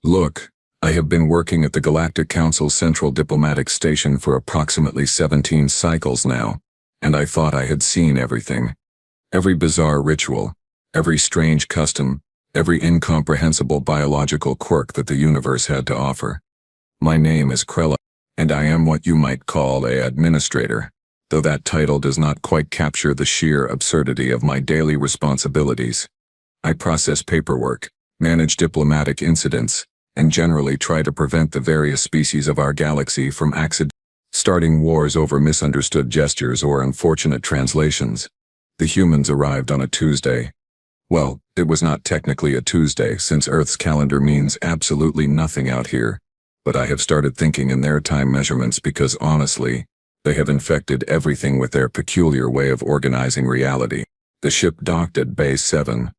Look, I have been working at the Galactic Council's Central Diplomatic Station for approximately 17 cycles now, and I thought I had seen everything. Every bizarre ritual, every strange custom, every incomprehensible biological quirk that the universe had to offer. My name is Krella, and I am what you might call an administrator, though that title does not quite capture the sheer absurdity of my daily responsibilities. I process paperwork, manage diplomatic incidents, and generally try to prevent the various species of our galaxy from starting wars over misunderstood gestures or unfortunate translations. The humans arrived on a Tuesday. Well, it was not technically a Tuesday since Earth's calendar means absolutely nothing out here, but I have started thinking in their time measurements because honestly, they have infected everything with their peculiar way of organizing reality. The ship docked at Base 7,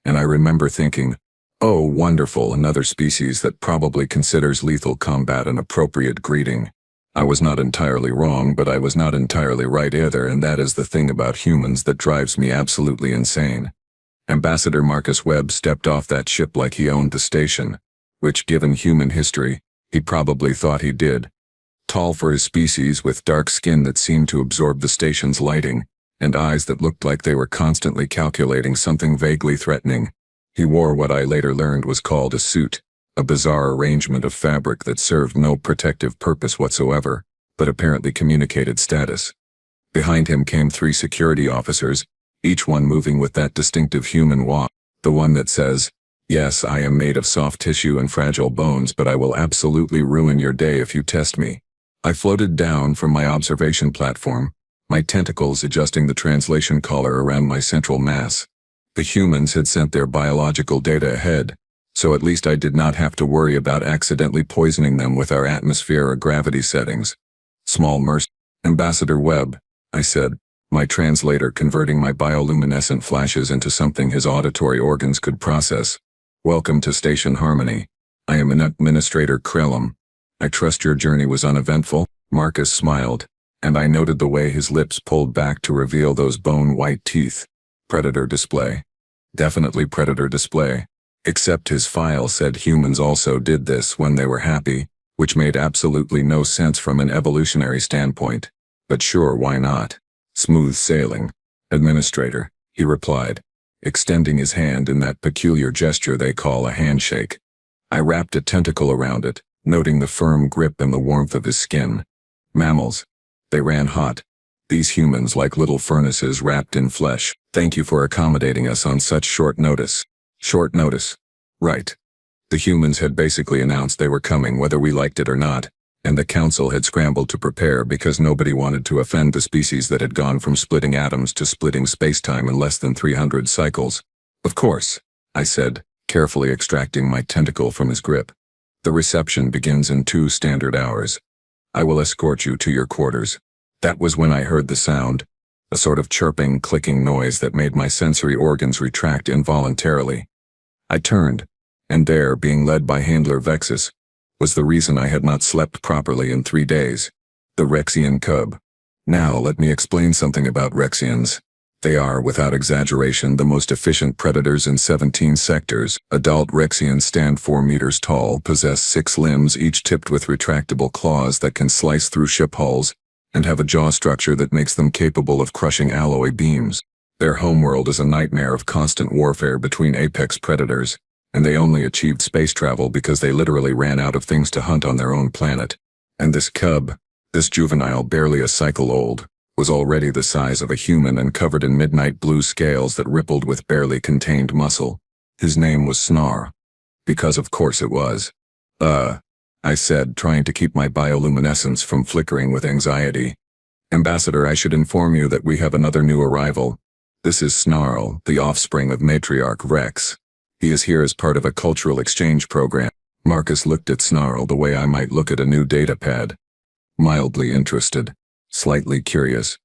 and I remember thinking, oh wonderful, another species that probably considers lethal combat an appropriate greeting. I was not entirely wrong, but I was not entirely right either, and that is the thing about humans that drives me absolutely insane. Ambassador Marcus Webb stepped off that ship like he owned the station, which given human history, he probably thought he did. Tall for his species, with dark skin that seemed to absorb the station's lighting, and eyes that looked like they were constantly calculating something vaguely threatening. He wore what I later learned was called a suit, a bizarre arrangement of fabric that served no protective purpose whatsoever, but apparently communicated status. Behind him came 3 security officers, each one moving with that distinctive human walk, the one that says, "Yes, I am made of soft tissue and fragile bones, but I will absolutely ruin your day if you test me." I floated down from my observation platform, my tentacles adjusting the translation collar around my central mass. The humans had sent their biological data ahead, so at least I did not have to worry about accidentally poisoning them with our atmosphere or gravity settings. Small mercy. Ambassador Webb, I said, my translator converting my bioluminescent flashes into something his auditory organs could process. Welcome to Station Harmony. I am an Administrator Krellum. I trust your journey was uneventful. Marcus smiled, and I noted the way his lips pulled back to reveal those bone-white teeth. Predator display. Definitely predator display. Except his file said humans also did this when they were happy, which made absolutely no sense from an evolutionary standpoint. But sure, why not? Smooth sailing. Administrator, he replied, extending his hand in that peculiar gesture they call a handshake. I wrapped a tentacle around it, noting the firm grip and the warmth of his skin. Mammals. They ran hot. These humans like little furnaces wrapped in flesh. Thank you for accommodating us on such short notice. Short notice. Right. The humans had basically announced they were coming whether we liked it or not, and the council had scrambled to prepare because nobody wanted to offend the species that had gone from splitting atoms to splitting spacetime in less than 300 cycles. Of course, I said, carefully extracting my tentacle from his grip. The reception begins in 2 standard hours. I will escort you to your quarters. That was when I heard the sound, a sort of chirping, clicking noise that made my sensory organs retract involuntarily. I turned, and there, being led by Handler Vexus, was the reason I had not slept properly in 3 days. The Rexian cub. Now let me explain something about Rexians. They are, without exaggeration, the most efficient predators in 17 sectors. Adult Rexians stand 4 meters tall, possess 6 limbs, each tipped with retractable claws that can slice through ship hulls, and have a jaw structure that makes them capable of crushing alloy beams. Their homeworld is a nightmare of constant warfare between apex predators, and they only achieved space travel because they literally ran out of things to hunt on their own planet. And this cub, this juvenile barely a cycle old, was already the size of a human and covered in midnight blue scales that rippled with barely contained muscle. His name was Snar. Because of course it was. I said, trying to keep my bioluminescence from flickering with anxiety. Ambassador, I should inform you that we have another new arrival. This is Snarl, the offspring of Matriarch Rex. He is here as part of a cultural exchange program. Marcus looked at Snarl the way I might look at a new datapad. Mildly interested, slightly curious,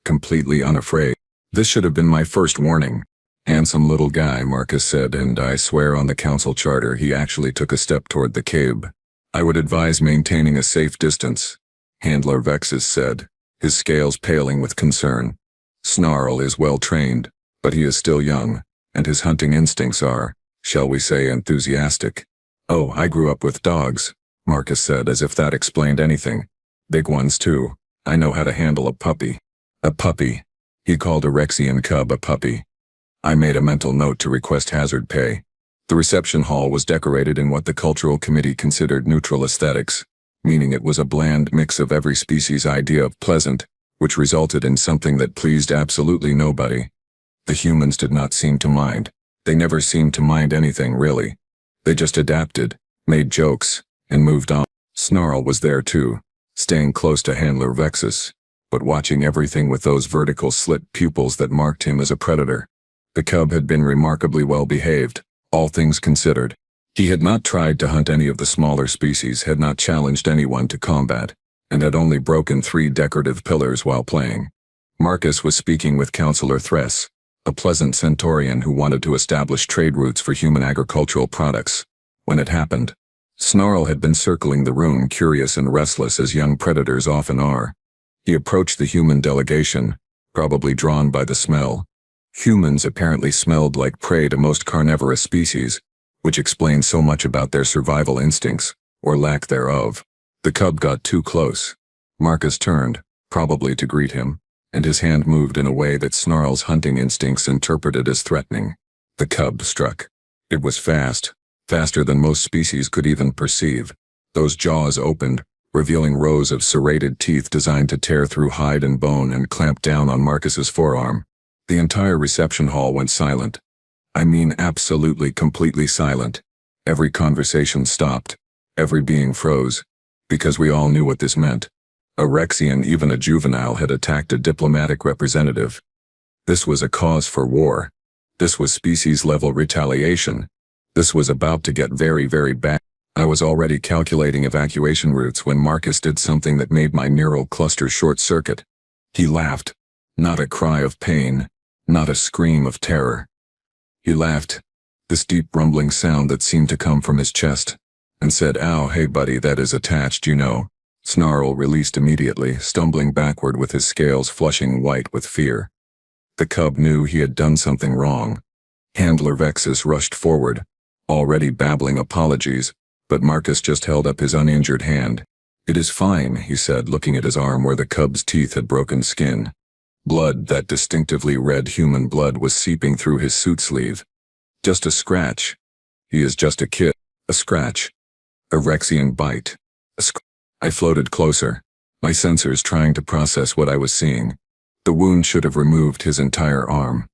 completely unafraid. This should have been my first warning. Handsome little guy, Marcus said, and I swear on the council charter he actually took a step toward the cube. I would advise maintaining a safe distance, Handler Vexus said, his scales paling with concern. Snarl is well trained, but he is still young, and his hunting instincts are, shall we say, enthusiastic. Oh, I grew up with dogs, Marcus said as if that explained anything. Big ones too. I know how to handle a puppy. A puppy. He called a Rexian cub a puppy. I made a mental note to request hazard pay. The reception hall was decorated in what the cultural committee considered neutral aesthetics, meaning it was a bland mix of every species' idea of pleasant, which resulted in something that pleased absolutely nobody. The humans did not seem to mind. They never seemed to mind anything, really. They just adapted, made jokes, and moved on. Snarl was there too, staying close to Handler Vexus, but watching everything with those vertical slit pupils that marked him as a predator. The cub had been remarkably well behaved, all things considered. He had not tried to hunt any of the smaller species, had not challenged anyone to combat, and had only broken 3 decorative pillars while playing. Marcus was speaking with Counselor Thress, a pleasant Centaurian who wanted to establish trade routes for human agricultural products. When it happened, Snarl had been circling the room, curious and restless as young predators often are. He approached the human delegation, probably drawn by the smell. Humans apparently smelled like prey to most carnivorous species, which explains so much about their survival instincts, or lack thereof. The cub got too close. Marcus turned, probably to greet him, and his hand moved in a way that Snarl's hunting instincts interpreted as threatening. The cub struck. It was fast, faster than most species could even perceive. Those jaws opened, revealing rows of serrated teeth designed to tear through hide and bone and clamp down on Marcus's forearm. The entire reception hall went silent. I mean absolutely completely silent. Every conversation stopped. Every being froze. Because we all knew what this meant. A Rexian, even a juvenile, had attacked a diplomatic representative. This was a cause for war. This was species-level retaliation. This was about to get very, very bad. I was already calculating evacuation routes when Marcus did something that made my neural cluster short-circuit. He laughed. Not a cry of pain. Not a scream of terror. He laughed, this deep rumbling sound that seemed to come from his chest, and said, "Ow, hey buddy, that is attached, you know." Snarl released immediately, stumbling backward with his scales flushing white with fear. The cub knew he had done something wrong. Handler Vexus rushed forward, already babbling apologies, but Marcus just held up his uninjured hand. "It is fine," he said, looking at his arm where the cub's teeth had broken skin. Blood, that distinctively red human blood, was seeping through his suit sleeve. "Just a scratch. He is just a kid. A scratch. A Rexian bite. I floated closer, my sensors trying to process what I was seeing. The wound should have removed his entire arm.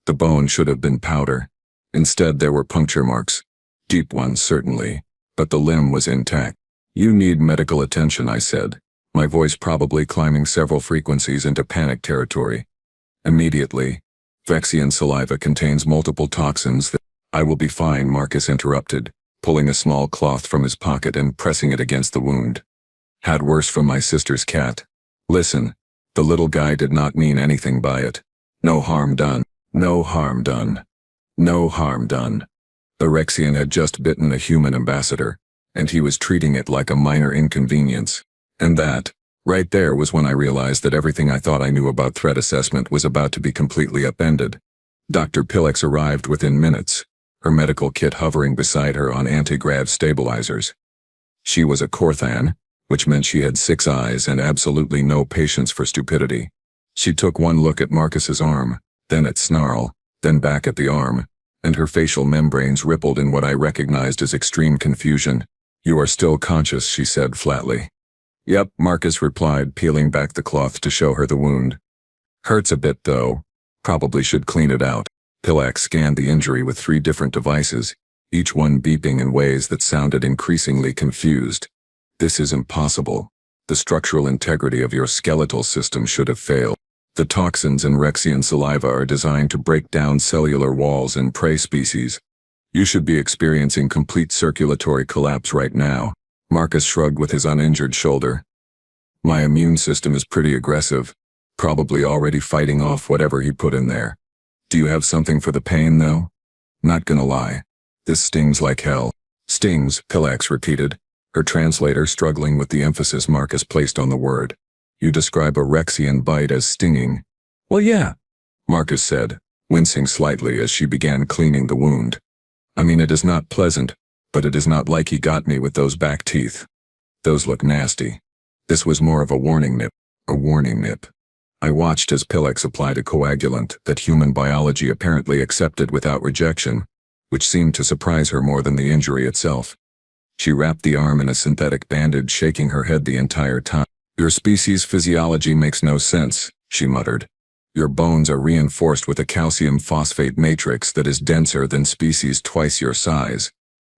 The bone should have been powder. Instead there were puncture marks. Deep ones, certainly, but the limb was intact. "You need medical attention," I said, my voice probably climbing several frequencies into panic territory. Immediately, Vexian saliva contains multiple toxins that— "I will be fine," Marcus interrupted, pulling a small cloth from his pocket and pressing it against the wound. "Had worse from my sister's cat. Listen, the little guy did not mean anything by it. No harm done. No harm done. No harm done." The Rexian had just bitten a human ambassador, and he was treating it like a minor inconvenience. And that, right there, was when I realized that everything I thought I knew about threat assessment was about to be completely upended. Dr. Pillex arrived within minutes, her medical kit hovering beside her on anti-grav stabilizers. She was a Korthan, which meant she had 6 eyes and absolutely no patience for stupidity. She took one look at Marcus's arm, then at Snarl, then back at the arm, and her facial membranes rippled in what I recognized as extreme confusion. "You are still conscious," she said flatly. "Yep," Marcus replied, peeling back the cloth to show her the wound. "Hurts a bit, though. Probably should clean it out." Pillax scanned the injury with 3 different devices, each one beeping in ways that sounded increasingly confused. "This is impossible. The structural integrity of your skeletal system should have failed. The toxins in Rexian saliva are designed to break down cellular walls in prey species. You should be experiencing complete circulatory collapse right now." Marcus shrugged with his uninjured shoulder. "My immune system is pretty aggressive, probably already fighting off whatever he put in there. Do you have something for the pain, though?" "Not gonna lie. This stings like hell." "Stings," Pillax repeated, her translator struggling with the emphasis Marcus placed on the word. "You describe a Rexian bite as stinging." "Well, yeah," Marcus said, wincing slightly as she began cleaning the wound. "I mean, it is not pleasant, But it is not like he got me with those back teeth. Those look nasty. This was more of a warning nip. A warning nip. I watched as Pillex applied a coagulant that human biology apparently accepted without rejection, which seemed to surprise her more than the injury itself. She wrapped the arm in a synthetic bandage, shaking her head the entire time. "Your species' physiology makes no sense," she muttered. "Your bones are reinforced with a calcium phosphate matrix that is denser than species twice your size.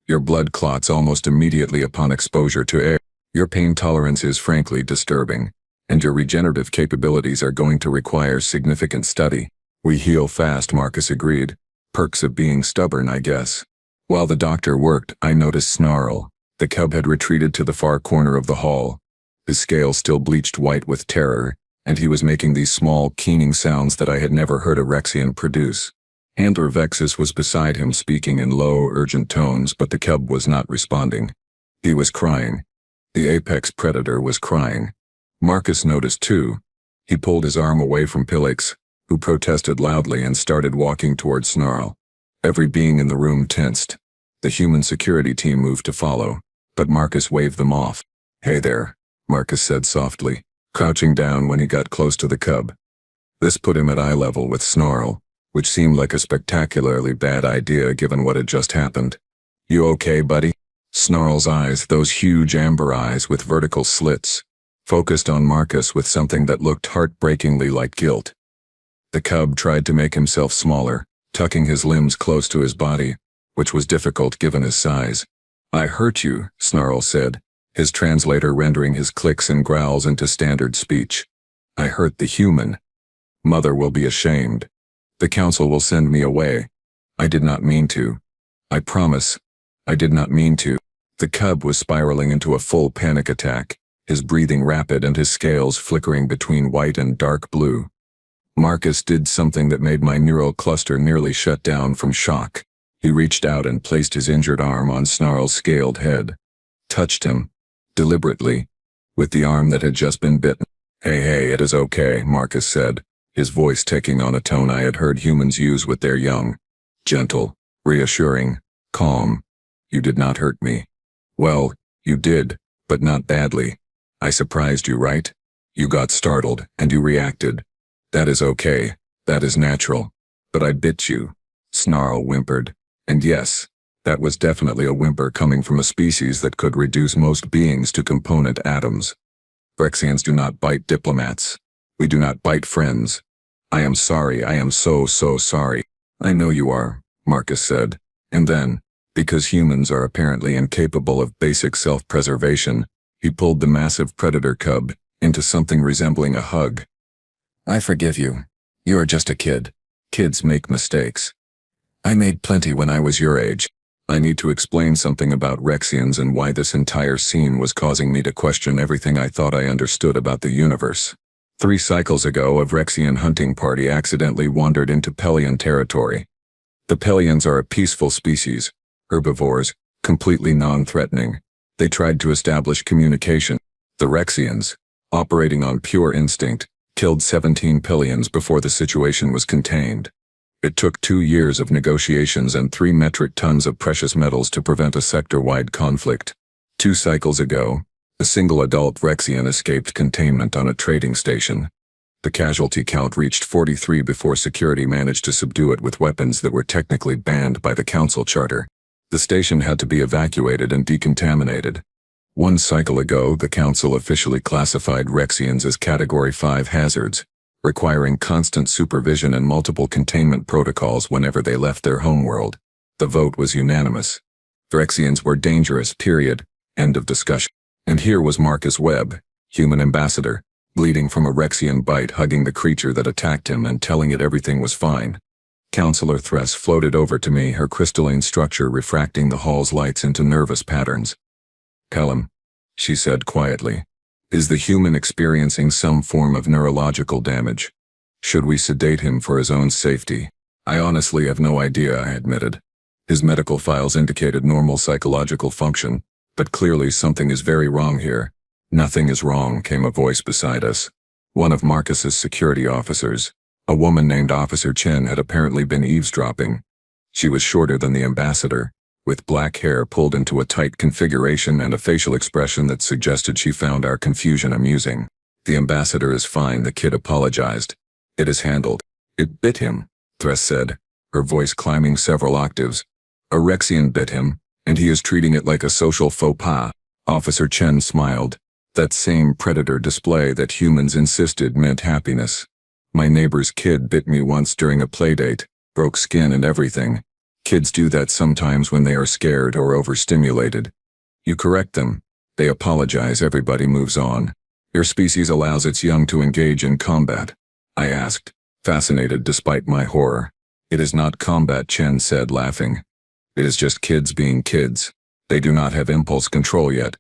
Your blood clots almost immediately upon exposure to air. Your pain tolerance is frankly disturbing, and your regenerative capabilities are going to require significant study." "We heal fast," Marcus agreed. "Perks of being stubborn, I guess." While the doctor worked, I noticed Snarl. The cub had retreated to the far corner of the hall. His scales still bleached white with terror, and he was making these small, keening sounds that I had never heard a Rexian produce. Handler Vexus was beside him, speaking in low, urgent tones, but the cub was not responding. He was crying. The apex predator was crying. Marcus noticed too. He pulled his arm away from Pillex, who protested loudly and started walking toward Snarl. Every being in the room tensed. The human security team moved to follow, but Marcus waved them off. "Hey there," Marcus said softly, crouching down when he got close to the cub. This put him at eye level with Snarl, which seemed like a spectacularly bad idea given what had just happened. "You okay, buddy?" Snarl's eyes, those huge amber eyes with vertical slits, focused on Marcus with something that looked heartbreakingly like guilt. The cub tried to make himself smaller, tucking his limbs close to his body, which was difficult given his size. "I hurt you," Snarl said, his translator rendering his clicks and growls into standard speech. "I hurt the human. Mother will be ashamed. The council will send me away. I did not mean to. I promise. I did not mean to." The cub was spiraling into a full panic attack, his breathing rapid and his scales flickering between white and dark blue. Marcus did something that made my neural cluster nearly shut down from shock. He reached out and placed his injured arm on Snarl's scaled head. Touched him. Deliberately. With the arm that had just been bitten. Hey, it is okay," Marcus said, his voice taking on a tone I had heard humans use with their young. Gentle, reassuring, calm. "You did not hurt me." "Well, you did, but not badly. I surprised you, right? You got startled, and you reacted. That is okay. That is natural. But I bit you." Snarl whimpered. And yes, that was definitely a whimper coming from a species that could reduce most beings to component atoms. Rexians do not bite diplomats. We do not bite friends. "I am sorry. I am so sorry." "I know you are," Marcus said. And then, because humans are apparently incapable of basic self-preservation, he pulled the massive predator cub into something resembling a hug. "I forgive you. You are just a kid. Kids make mistakes. I made plenty when I was your age. I need to explain something about Rexians and why this entire scene was causing me to question everything I thought I understood about the universe. 3 cycles ago, a Rexian hunting party accidentally wandered into Pelian territory. The Pelians are a peaceful species, herbivores, completely non-threatening. They tried to establish communication. The Rexians, operating on pure instinct, killed 17 Pelians before the situation was contained. It took 2 years of negotiations and 3 metric tons of precious metals to prevent a sector-wide conflict. 2 cycles ago, a single adult Rexian escaped containment on a trading station. The casualty count reached 43 before security managed to subdue it with weapons that were technically banned by the council charter. The station had to be evacuated and decontaminated. 1 cycle ago, the council officially classified Rexians as Category 5 hazards, requiring constant supervision and multiple containment protocols whenever they left their homeworld. The vote was unanimous. Rexians were dangerous, period. End of discussion. And here was Marcus Webb, human ambassador, bleeding from a Rexian bite, hugging the creature that attacked him and telling it everything was fine. Counselor Thress floated over to me, her crystalline structure refracting the hall's lights into nervous patterns. "Callum," she said quietly. "Is the human experiencing some form of neurological damage? Should we sedate him for his own safety?" "I honestly have no idea," I admitted. His medical files indicated normal psychological function, but clearly something is very wrong here. "Nothing is wrong," came a voice beside us. One of Marcus's security officers, a woman named Officer Chen, had apparently been eavesdropping. She was shorter than the ambassador, with black hair pulled into a tight configuration and a facial expression that suggested she found our confusion amusing. "The ambassador is fine," the kid apologized. "It is handled." "It bit him," Thress said, her voice climbing several octaves. "A Rexian bit him, and he is treating it like a social faux pas." Officer Chen smiled. That same predator display that humans insisted meant happiness. "My neighbor's kid bit me once during a playdate, broke skin and everything. Kids do that sometimes when they are scared or overstimulated. You correct them. They apologize, everybody moves on. Your species allows its young to engage in combat?" I asked, fascinated despite my horror. "It is not combat," Chen said, laughing. "It is just kids being kids. They do not have impulse control yet.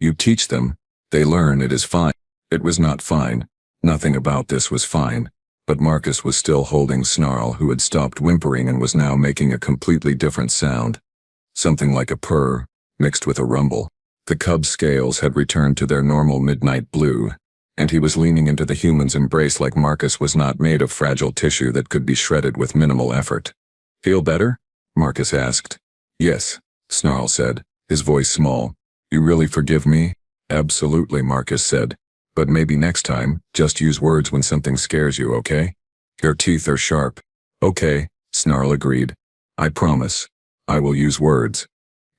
You teach them, they learn. It is fine." It was not fine. Nothing about this was fine. But Marcus was still holding Snarl, who had stopped whimpering and was now making a completely different sound. Something like a purr, mixed with a rumble. The cub's scales had returned to their normal midnight blue, and he was leaning into the human's embrace like Marcus was not made of fragile tissue that could be shredded with minimal effort. "Feel better?" Marcus asked. "Yes," Snarl said, his voice small. "You really forgive me?" "Absolutely," Marcus said. "But maybe next time, just use words when something scares you, okay? Your teeth are sharp." "Okay," Snarl agreed. "I promise. I will use words."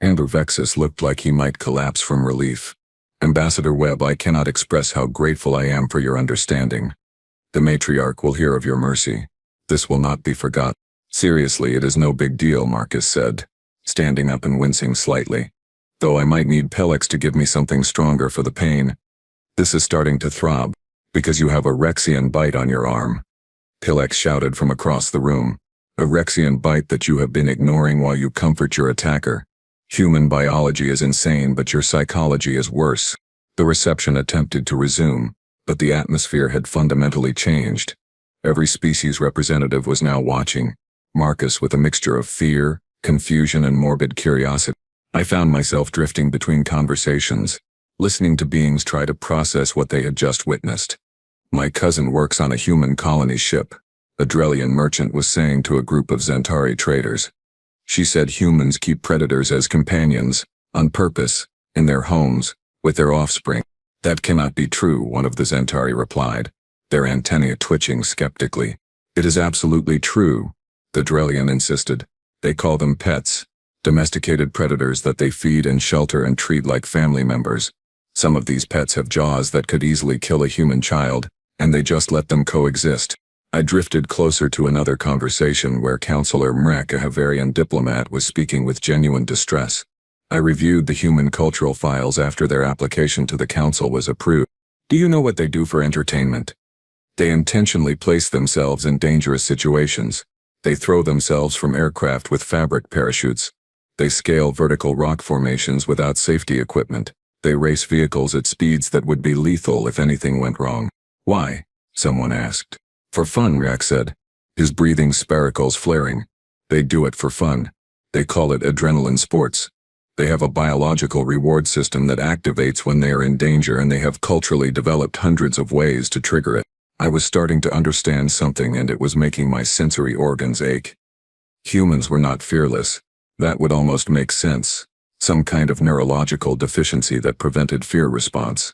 Andrew Vexus looked like he might collapse from relief. "Ambassador Webb, I cannot express how grateful I am for your understanding. The matriarch will hear of your mercy. This will not be forgotten." "Seriously, it is no big deal," Marcus said, standing up and wincing slightly. "Though I might need Pelex to give me something stronger for the pain. This is starting to throb, because you have a Rexian bite on your arm." Pelex shouted from across the room. "A Rexian bite that you have been ignoring while you comfort your attacker. Human biology is insane, but your psychology is worse." The reception attempted to resume, but the atmosphere had fundamentally changed. Every species representative was now watching, Marcus with a mixture of fear, confusion, and morbid curiosity. I found myself drifting between conversations, listening to beings try to process what they had just witnessed. "My cousin works on a human colony ship," a Drellian merchant was saying to a group of Zentari traders. "She said humans keep predators as companions, on purpose, in their homes, with their offspring." "That cannot be true," one of the Zentari replied, their antennae twitching skeptically. "It is absolutely true," the Drellian insisted. "They call them pets, domesticated predators that they feed and shelter and treat like family members. Some of these pets have jaws that could easily kill a human child, and they just let them coexist." I drifted closer to another conversation where Counselor Mrek, a Havarian diplomat, was speaking with genuine distress. I reviewed the human cultural files after their application to the council was approved. "Do you know what they do for entertainment? They intentionally place themselves in dangerous situations. They throw themselves from aircraft with fabric parachutes. They scale vertical rock formations without safety equipment. They race vehicles at speeds that would be lethal if anything went wrong." "Why?" someone asked. "For fun," Ryak said, his breathing spiracles flaring. "They do it for fun. They call it adrenaline sports. They have a biological reward system that activates when they are in danger, and they have culturally developed hundreds of ways to trigger it." I was starting to understand something, and it was making my sensory organs ache. Humans were not fearless. That would almost make sense. Some kind of neurological deficiency that prevented fear response.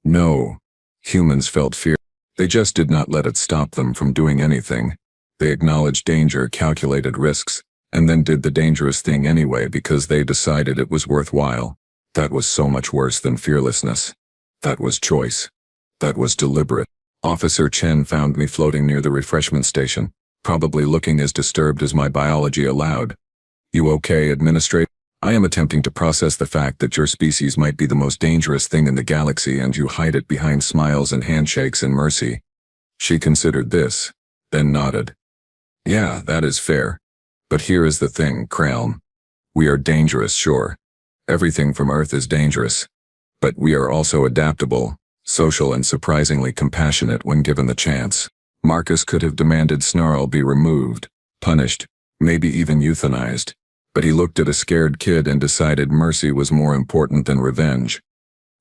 No. Humans felt fear. They just did not let it stop them from doing anything. They acknowledged danger, calculated risks, and then did the dangerous thing anyway because they decided it was worthwhile. That was so much worse than fearlessness. That was choice. That was deliberate. Officer Chen found me floating near the refreshment station, probably looking as disturbed as my biology allowed. "You okay, Administrator? I am attempting to process the fact that your species might be the most dangerous thing in the galaxy, and you hide it behind smiles and handshakes and mercy." She considered this, then nodded. "Yeah, that is fair. But here is the thing, Kralm. We are dangerous, sure. Everything from Earth is dangerous. But we are also adaptable, social, and surprisingly compassionate when given the chance." Marcus could have demanded Snarl be removed, punished, maybe even euthanized. But he looked at a scared kid and decided mercy was more important than revenge.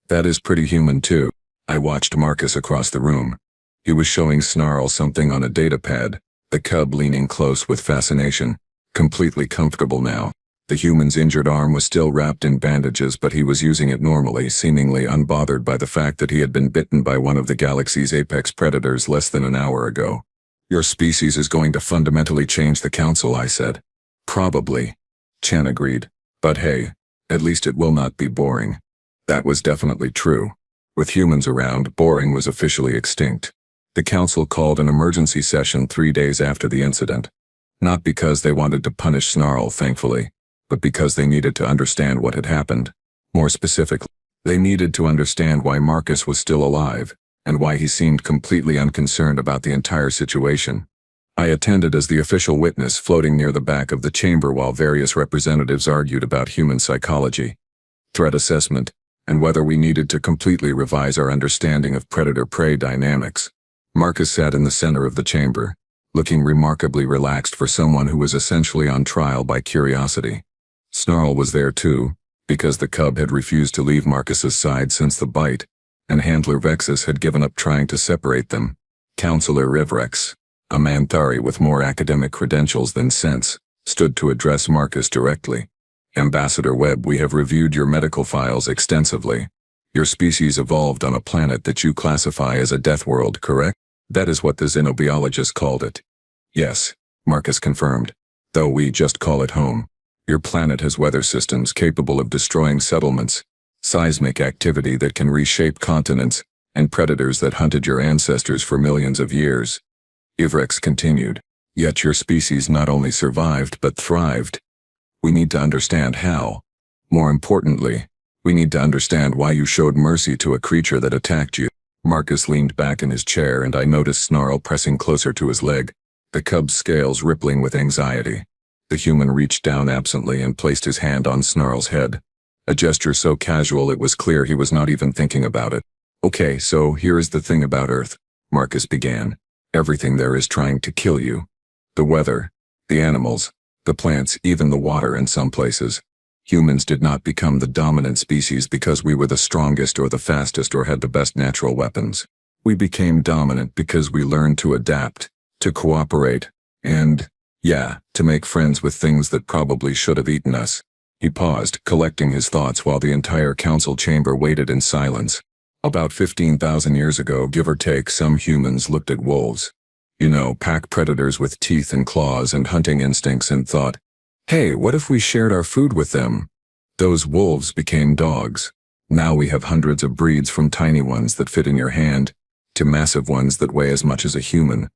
That is pretty human too. I watched Marcus across the room. He was showing Snarl something on a datapad, the cub leaning close with fascination, completely comfortable now. The human's injured arm was still wrapped in bandages, but he was using it normally, seemingly unbothered by the fact that he had been bitten by one of the galaxy's apex predators less than an hour ago. "Your species is going to fundamentally change the council," I said. "Probably," Chen agreed. "But hey, at least it will not be boring." That was definitely true. With humans around, boring was officially extinct. The council called an emergency session 3 days after the incident. Not because they wanted to punish Snarl, thankfully, but because they needed to understand what had happened. More specifically, they needed to understand why Marcus was still alive, and why he seemed completely unconcerned about the entire situation. I attended as the official witness, floating near the back of the chamber while various representatives argued about human psychology, threat assessment, and whether we needed to completely revise our understanding of predator-prey dynamics. Marcus sat in the center of the chamber, looking remarkably relaxed for someone who was essentially on trial by curiosity. Snarl was there too, because the cub had refused to leave Marcus's side since the bite, and Handler Vexus had given up trying to separate them. Counselor Rivrex, a Manthari with more academic credentials than sense, stood to address Marcus directly. "Ambassador Webb, we have reviewed your medical files extensively. Your species evolved on a planet that you classify as a Deathworld, correct?" "That is what the xenobiologist called it." "Yes," Marcus confirmed, "though we just call it home. Your planet has weather systems capable of destroying settlements, seismic activity that can reshape continents, and predators that hunted your ancestors for millions of years." Ivrex continued, "Yet your species not only survived but thrived. We need to understand how. More importantly, we need to understand why you showed mercy to a creature that attacked you." Marcus leaned back in his chair, and I noticed Snarl pressing closer to his leg, the cub's scales rippling with anxiety. The human reached down absently and placed his hand on Snarl's head, a gesture so casual it was clear he was not even thinking about it. "Okay, so here is the thing about Earth," Marcus began. "Everything there is trying to kill you. The weather, the animals, the plants, even the water in some places. Humans did not become the dominant species because we were the strongest or the fastest or had the best natural weapons. We became dominant because we learned to adapt, to cooperate, and, yeah, to make friends with things that probably should have eaten us." He paused, collecting his thoughts while the entire council chamber waited in silence. "About 15,000 years ago, give or take, some humans looked at wolves. You know, pack predators with teeth and claws and hunting instincts, and thought, hey, what if we shared our food with them? Those wolves became dogs. Now we have hundreds of breeds, from tiny ones that fit in your hand to massive ones that weigh as much as a human.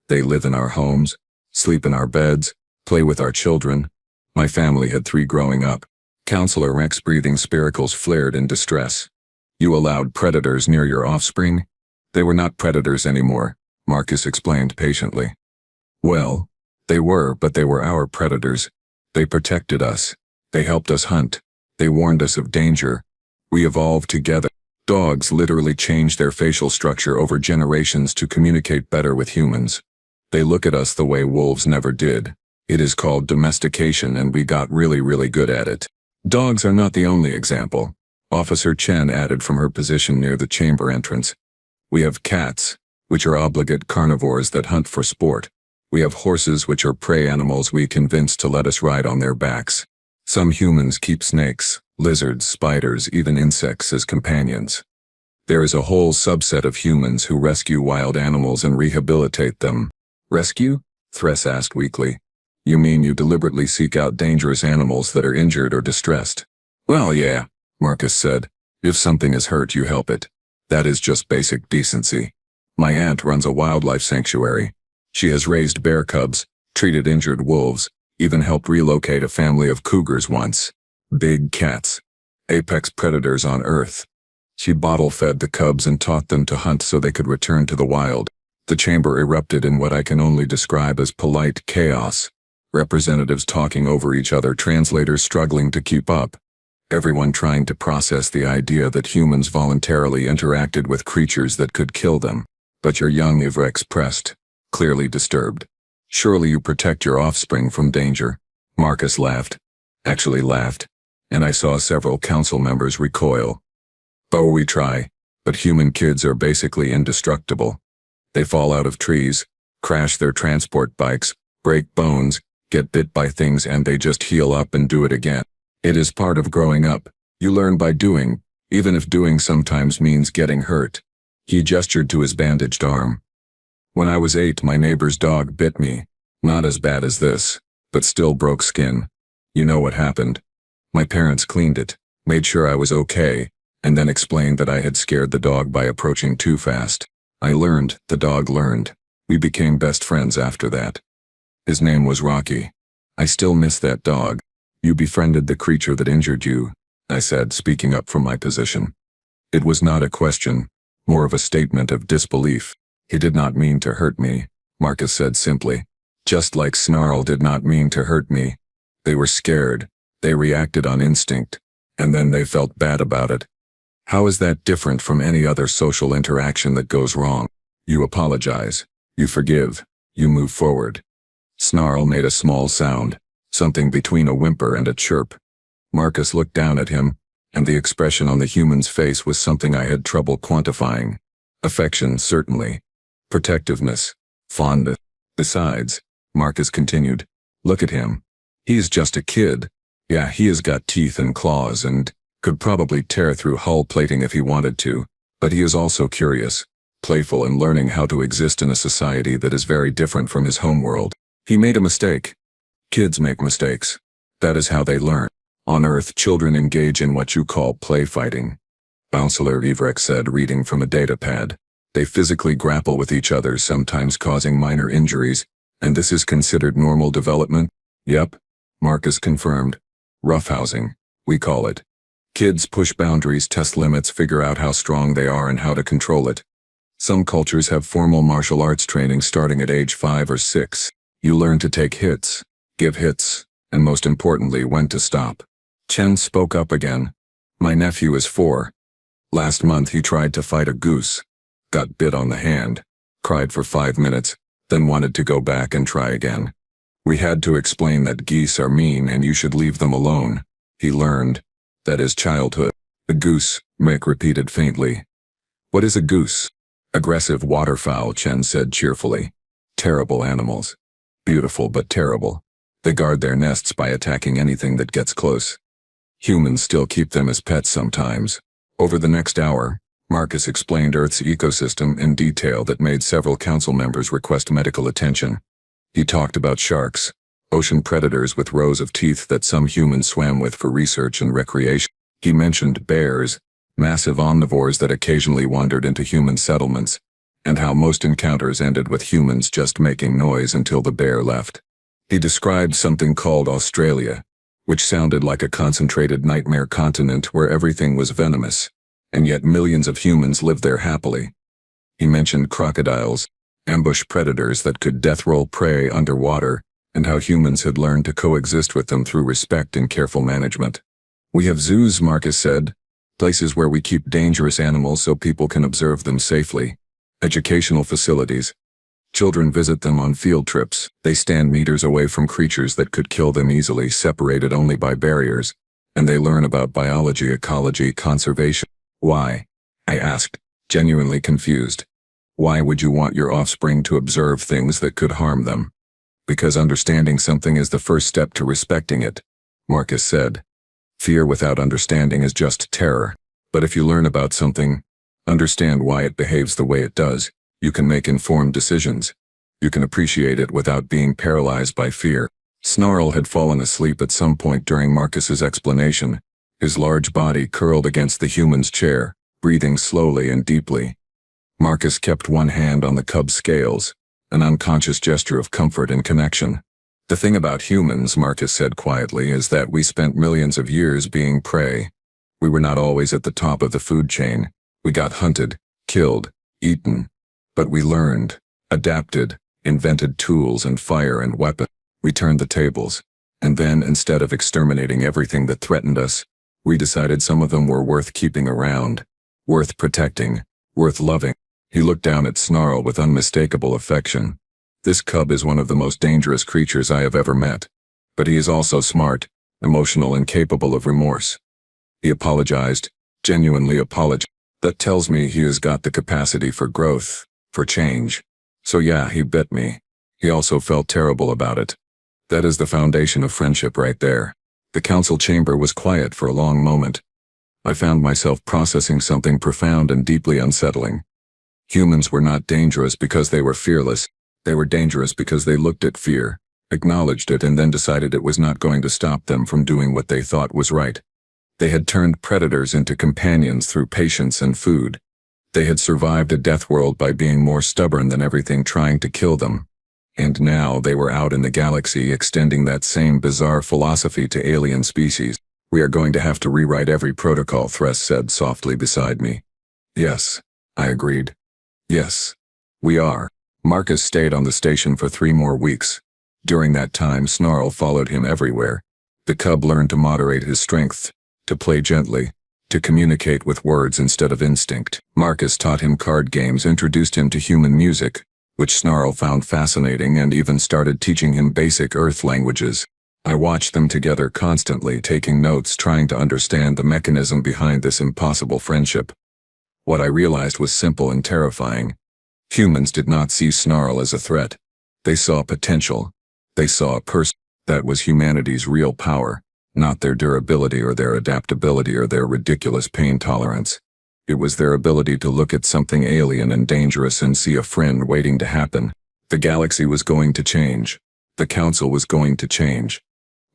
They live in our homes, sleep in our beds, play with our children. My family had 3 growing up." Counselor Rex's breathing spiracles flared in distress. "You allowed predators near your offspring?" "They were not predators anymore," Marcus explained patiently. "Well, they were, but they were our predators. They protected us. They helped us hunt. They warned us of danger. We evolved together. Dogs literally changed their facial structure over generations to communicate better with humans. They look at us the way wolves never did. It is called domestication, and we got really, really good at it." "Dogs are not the only example," Officer Chen added from her position near the chamber entrance. "We have cats, which are obligate carnivores that hunt for sport. We have horses, which are prey animals we convinced to let us ride on their backs. Some humans keep snakes, lizards, spiders, even insects as companions. There is a whole subset of humans who rescue wild animals and rehabilitate them." "Rescue?" Thress asked weakly. "You mean you deliberately seek out dangerous animals that are injured or distressed?" "Well, yeah," Marcus said. "If something is hurt, you help it. That is just basic decency. My aunt runs a wildlife sanctuary. She has raised bear cubs, treated injured wolves, even helped relocate a family of cougars once. Big cats. Apex predators on Earth. She bottle-fed the cubs and taught them to hunt so they could return to the wild." The chamber erupted in what I can only describe as polite chaos. Representatives talking over each other, translators struggling to keep up. Everyone trying to process the idea that humans voluntarily interacted with creatures that could kill them. "But you're young," Ivrex pressed, clearly disturbed. "Surely you protect your offspring from danger." Marcus laughed. Actually laughed, and I saw several council members recoil. "Oh, we try, but human kids are basically indestructible. They fall out of trees, crash their transport bikes, break bones, get bit by things and they just heal up and do it again. It is part of growing up. You learn by doing, even if doing sometimes means getting hurt. He gestured to his bandaged arm. When I was 8, my neighbor's dog bit me. Not as bad as this, but still broke skin. You know what happened? My parents cleaned it, made sure I was okay, and then explained that I had scared the dog by approaching too fast. I learned, the dog learned. We became best friends after that. His name was Rocky. I still miss that dog. You befriended the creature that injured you, I said, speaking up from my position. It was not a question, more of a statement of disbelief. He did not mean to hurt me, Marcus said simply. Just like Snarl did not mean to hurt me. They were scared, they reacted on instinct, and then they felt bad about it. How is that different from any other social interaction that goes wrong? You apologize, you forgive, you move forward. Snarl made a small sound, something between a whimper and a chirp. Marcus looked down at him, and the expression on the human's face was something I had trouble quantifying. Affection, certainly. Protectiveness. Fondness. Besides, Marcus continued, look at him. He's just a kid. Yeah, he has got teeth and claws and could probably tear through hull plating if he wanted to, but he is also curious, playful, and learning how to exist in a society that is very different from his homeworld. He made a mistake. Kids make mistakes. That is how they learn. On Earth, children engage in what you call play fighting. Counselor Evrek said, reading from a data pad. They physically grapple with each other, sometimes causing minor injuries, and this is considered normal development? Yep, Marcus confirmed. Roughhousing, we call it. Kids push boundaries, test limits, figure out how strong they are and how to control it. Some cultures have formal martial arts training starting at age 5 or 6. You learn to take hits, give hits, and most importantly, when to stop. Chen spoke up again. My nephew is 4. Last month he tried to fight a goose. Got bit on the hand. Cried for 5 minutes, then wanted to go back and try again. We had to explain that geese are mean and you should leave them alone. He learned. That is childhood. A goose, Mick repeated faintly. What is a goose? Aggressive waterfowl, Chen said cheerfully. Terrible animals. Beautiful but terrible. They guard their nests by attacking anything that gets close. Humans still keep them as pets sometimes. Over the next hour, Marcus explained Earth's ecosystem in detail that made several council members request medical attention. He talked about sharks, ocean predators with rows of teeth that some humans swam with for research and recreation. He mentioned bears, massive omnivores that occasionally wandered into human settlements, and how most encounters ended with humans just making noise until the bear left. He described something called Australia, which sounded like a concentrated nightmare continent where everything was venomous, and yet millions of humans lived there happily. He mentioned crocodiles, ambush predators that could death roll prey underwater, and how humans had learned to coexist with them through respect and careful management. We have zoos, Marcus said, places where we keep dangerous animals so people can observe them safely. Educational facilities. Children visit them on field trips. They stand meters away from creatures that could kill them easily, separated only by barriers, and they learn about biology, ecology, conservation. Why? I asked, genuinely confused. Why would you want your offspring to observe things that could harm them? Because understanding something is the first step to respecting it, Marcus said. Fear without understanding is just terror. But if you learn about something, understand why it behaves the way it does, you can make informed decisions. You can appreciate it without being paralyzed by fear. Snarl had fallen asleep at some point during Marcus's explanation, his large body curled against the human's chair, breathing slowly and deeply. Marcus kept one hand on the cub's scales, an unconscious gesture of comfort and connection. The thing about humans, Marcus said quietly, is that we spent millions of years being prey. We were not always at the top of the food chain. We got hunted, killed, eaten. But we learned, adapted, invented tools and fire and weapons. We turned the tables. And then, instead of exterminating everything that threatened us, we decided some of them were worth keeping around, worth protecting, worth loving. He looked down at Snarl with unmistakable affection. This cub is one of the most dangerous creatures I have ever met. But he is also smart, emotional and capable of remorse. He apologized, genuinely apologized. That tells me he has got the capacity for growth, for change. So yeah, he bit me. He also felt terrible about it. That is the foundation of friendship right there. The council chamber was quiet for a long moment. I found myself processing something profound and deeply unsettling. Humans were not dangerous because they were fearless. They were dangerous because they looked at fear, acknowledged it, and then decided it was not going to stop them from doing what they thought was right. They had turned predators into companions through patience and food. They had survived a Deathworld by being more stubborn than everything trying to kill them. And now they were out in the galaxy extending that same bizarre philosophy to alien species. We are going to have to rewrite every protocol, Thress said softly beside me. Yes, I agreed. Yes, we are. Marcus stayed on the station for 3 more weeks. During that time, Snarl followed him everywhere. The cub learned to moderate his strength, to play gently, to communicate with words instead of instinct. Marcus taught him card games, introduced him to human music, which Snarl found fascinating, and even started teaching him basic Earth languages. I watched them together constantly, taking notes, trying to understand the mechanism behind this impossible friendship. What I realized was simple and terrifying. Humans did not see Snarl as a threat. They saw potential. They saw a person. That was humanity's real power, not their durability or their adaptability or their ridiculous pain tolerance. It was their ability to look at something alien and dangerous and see a friend waiting to happen. The galaxy was going to change. The council was going to change.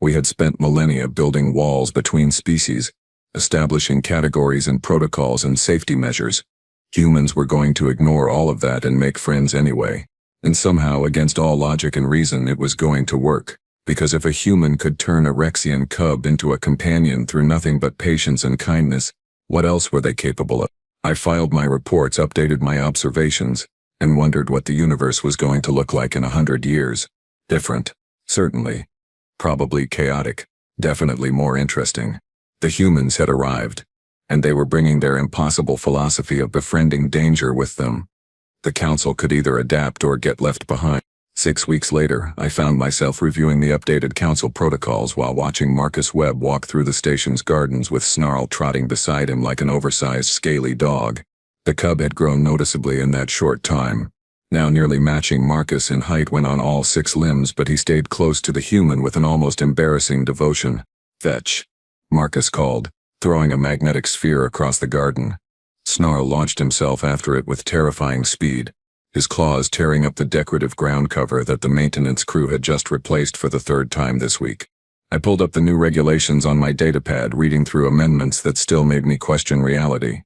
We had spent millennia building walls between species, establishing categories and protocols and safety measures. Humans were going to ignore all of that and make friends anyway. And somehow, against all logic and reason, it was going to work. Because if a human could turn a Rexian cub into a companion through nothing but patience and kindness, what else were they capable of? I filed my reports, updated my observations, and wondered what the universe was going to look like in 100 years. Different. Certainly. Probably chaotic. Definitely more interesting. The humans had arrived, and they were bringing their impossible philosophy of befriending danger with them. The council could either adapt or get left behind. 6 weeks later, I found myself reviewing the updated council protocols while watching Marcus Webb walk through the station's gardens with Snarl trotting beside him like an oversized, scaly dog. The cub had grown noticeably in that short time, now nearly matching Marcus in height when on all 6 limbs, but he stayed close to the human with an almost embarrassing devotion. "Fetch," Marcus called, throwing a magnetic sphere across the garden. Snarl launched himself after it with terrifying speed, his claws tearing up the decorative ground cover that the maintenance crew had just replaced for the 3rd time this week. I pulled up the new regulations on my datapad, reading through amendments that still made me question reality.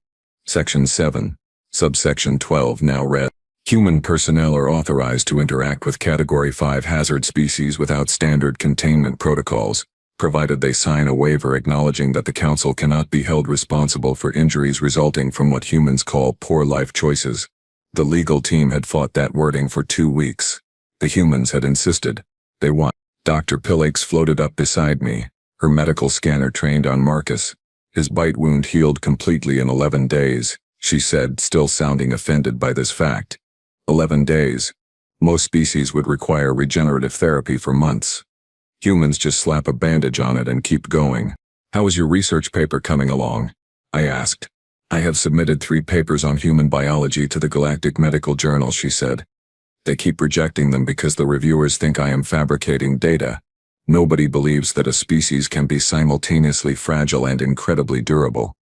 Section 7, subsection 12 now read, "Human personnel are authorized to interact with Category 5 hazard species without standard containment protocols, provided they sign a waiver acknowledging that the Council cannot be held responsible for injuries resulting from what humans call poor life choices." The legal team had fought that wording for 2 weeks. The humans had insisted. They want. Dr. Pillax floated up beside me, her medical scanner trained on Marcus. "His bite wound healed completely in 11 days, she said, still sounding offended by this fact. 11 days. Most species would require regenerative therapy for months. Humans just slap a bandage on it and keep going. "How is your research paper coming along?" I asked. "I have submitted 3 papers on human biology to the Galactic Medical Journal," she said. "They keep rejecting them because the reviewers think I am fabricating data. Nobody believes that a species can be simultaneously fragile and incredibly durable.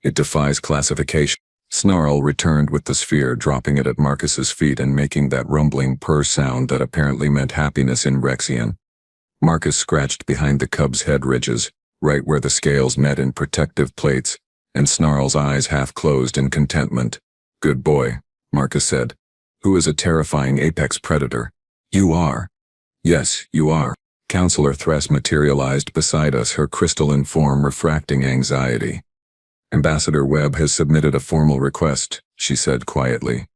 It defies classification." Snarl returned with the sphere, dropping it at Marcus's feet and making that rumbling purr sound that apparently meant happiness in Rexian. Marcus scratched behind the cub's head ridges, right where the scales met in protective plates, and Snarl's eyes half closed in contentment. "Good boy," Marcus said. "Who is a terrifying apex predator?" "You are." "Yes, you are." Counselor Thress materialized beside us, her crystalline form refracting anxiety. "Ambassador Webb has submitted a formal request," she said quietly.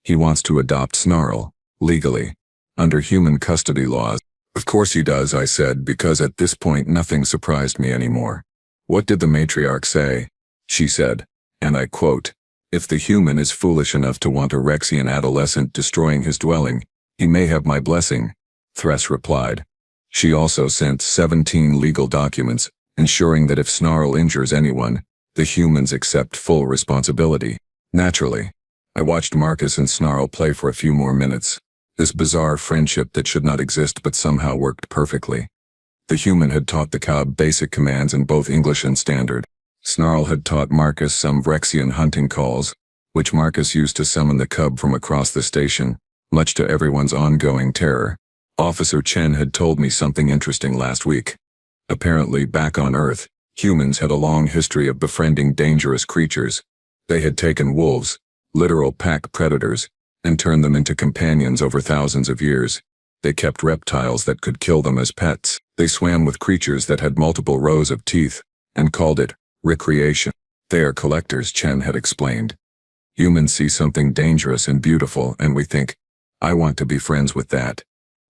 "He wants to adopt Snarl, legally, under human custody laws." "Of course he does," I said, because at this point nothing surprised me anymore. "What did the matriarch say?" She said, and I quote, "If the human is foolish enough to want a Rexian adolescent destroying his dwelling, he may have my blessing," Thress replied. She also sent 17 legal documents, ensuring that if Snarl injures anyone, the humans accept full responsibility. Naturally, I watched Marcus and Snarl play for a few more minutes. This bizarre friendship that should not exist but somehow worked perfectly. The human had taught the cub basic commands in both English and Standard. Snarl had taught Marcus some Vrexian hunting calls, which Marcus used to summon the cub from across the station, much to everyone's ongoing terror. Officer Chen had told me something interesting last week. Apparently, back on Earth, humans had a long history of befriending dangerous creatures. They had taken wolves, literal pack predators, and turned them into companions over thousands of years. They kept reptiles that could kill them as pets. They swam with creatures that had multiple rows of teeth, and called it recreation. They are collectors, Chen had explained. Humans see something dangerous and beautiful, and we think, I want to be friends with that.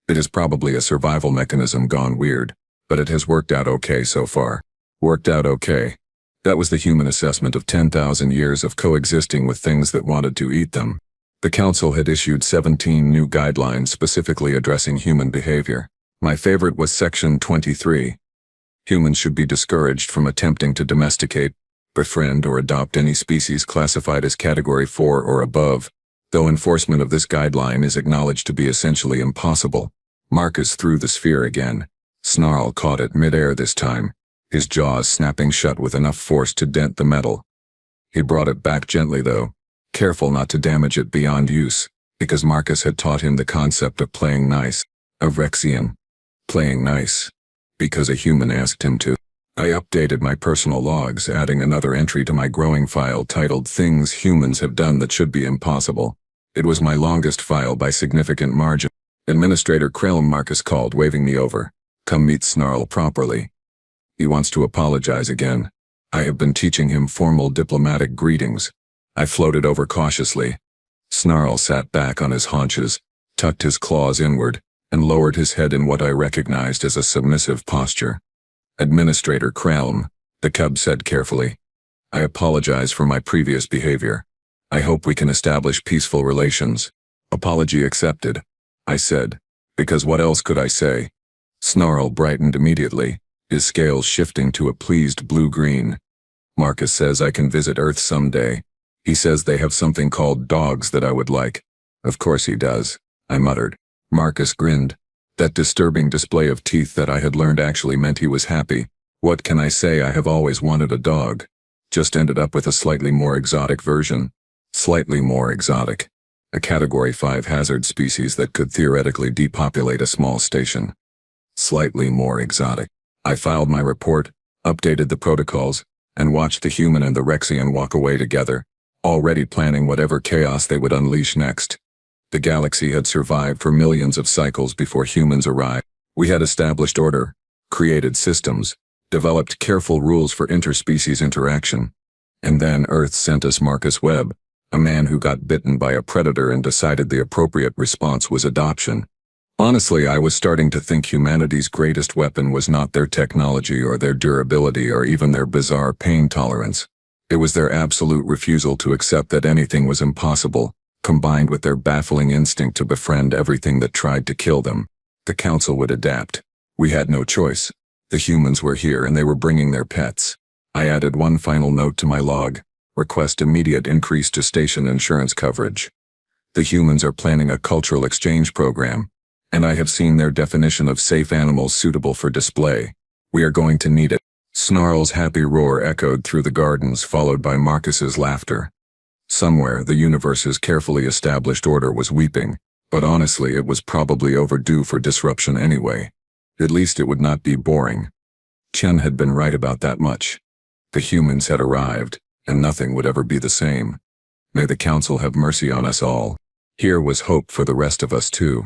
It is probably a survival mechanism gone weird, but it has worked out okay so far. Worked out okay. That was the human assessment of 10,000 years of coexisting with things that wanted to eat them. The council had issued 17 new guidelines specifically addressing human behavior. My favorite was Section 23. Humans should be discouraged from attempting to domesticate, befriend, or adopt any species classified as Category 4 or above, though enforcement of this guideline is acknowledged to be essentially impossible. Marcus threw the sphere again. Snarl caught it mid-air this time, his jaws snapping shut with enough force to dent the metal. He brought it back gently though, careful not to damage it beyond use, because Marcus had taught him the concept of playing nice, of Vrexian. Playing nice. Because a human asked him to. I updated my personal logs, adding another entry to my growing file titled Things Humans Have Done That Should Be Impossible. It was my longest file by significant margin. Administrator Krelm Marcus called, waving me over. Come meet Snarl properly. He wants to apologize again. I have been teaching him formal diplomatic greetings. I floated over cautiously. Snarl sat back on his haunches, tucked his claws inward, and lowered his head in what I recognized as a submissive posture. Administrator Krelm, the cub said carefully. I apologize for my previous behavior. I hope we can establish peaceful relations. Apology accepted, I said, because what else could I say? Snarl brightened immediately, his scales shifting to a pleased blue-green. Marcus says I can visit Earth someday. He says they have something called dogs that I would like. Of course he does, I muttered. Marcus grinned. That disturbing display of teeth that I had learned actually meant he was happy. What can I say? I have always wanted a dog. Just ended up with a slightly more exotic version. Slightly more exotic. A Category 5 hazard species that could theoretically depopulate a small station. Slightly more exotic. I filed my report, updated the protocols, and watched the human and the Rexian walk away together, already planning whatever chaos they would unleash next. The galaxy had survived for millions of cycles before humans arrived. We had established order, created systems, developed careful rules for interspecies interaction. And then Earth sent us Marcus Webb, a man who got bitten by a predator and decided the appropriate response was adoption. Honestly, I was starting to think humanity's greatest weapon was not their technology or their durability or even their bizarre pain tolerance. It was their absolute refusal to accept that anything was impossible, combined with their baffling instinct to befriend everything that tried to kill them. The council would adapt. We had no choice. The humans were here and they were bringing their pets. I added one final note to my log. Request immediate increase to station insurance coverage. The humans are planning a cultural exchange program, and I have seen their definition of safe animals suitable for display. We are going to need it. Snarl's happy roar echoed through the gardens, followed by Marcus's laughter. Somewhere, the universe's carefully established order was weeping, but honestly it was probably overdue for disruption anyway. At least it would not be boring. Chen had been right about that much. The humans had arrived, and nothing would ever be the same. May the council have mercy on us all. Here was hope for the rest of us too.